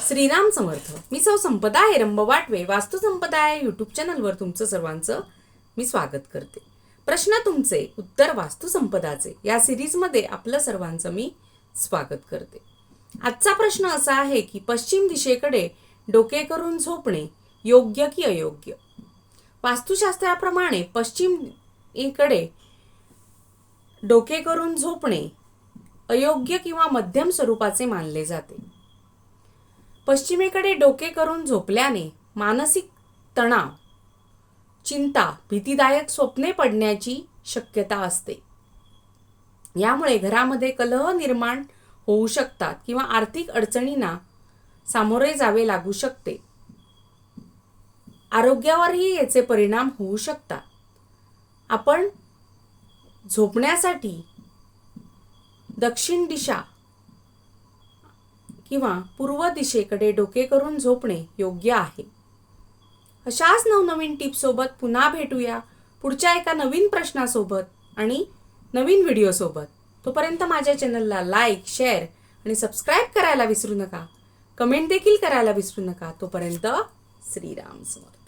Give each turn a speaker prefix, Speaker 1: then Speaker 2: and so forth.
Speaker 1: श्रीराम समर्थ. मी सौ संपदा हेरंब वाटवे वास्तू संपदा या यूट्यूब चॅनलवर तुमचं सर्वांचं मी स्वागत करते. प्रश्न तुमचे उत्तर वास्तू संपदाचे या सिरीजमध्ये आपलं सर्वांचं मी स्वागत करते. आजचा प्रश्न असा आहे की पश्चिम दिशेकडे डोके करून झोपणे योग्य की अयोग्य. वास्तुशास्त्राप्रमाणे पश्चिमेकडे डोके करून झोपणे अयोग्य किंवा मध्यम स्वरूपाचे मानले जाते. पश्चिमेकडे डोके करून झोपल्याने मानसिक तणाव, चिंता, भीतीदायक स्वप्ने पडण्याची शक्यता असते. यामुळे घरामध्ये कलह निर्माण होऊ शकतात किंवा आर्थिक अडचणींना सामोरे जावे लागू शकते. आरोग्यावरही याचे परिणाम होऊ शकतात. आपण झोपण्यासाठी दक्षिण दिशा किंवा पूर्व दिशेकडे डोके करून झोपणे योग्य आहे. अशाच नवनवीन टिप्ससोबत पुन्हा भेटूया पुढच्या एका नवीन प्रश्नासोबत आणि नवीन व्हिडिओसोबत. तोपर्यंत माझ्या चॅनलला लाईक, शेअर आणि सबस्क्राईब करायला विसरू नका. कमेंट देखील करायला विसरू नका. तोपर्यंत श्रीराम समर्थ.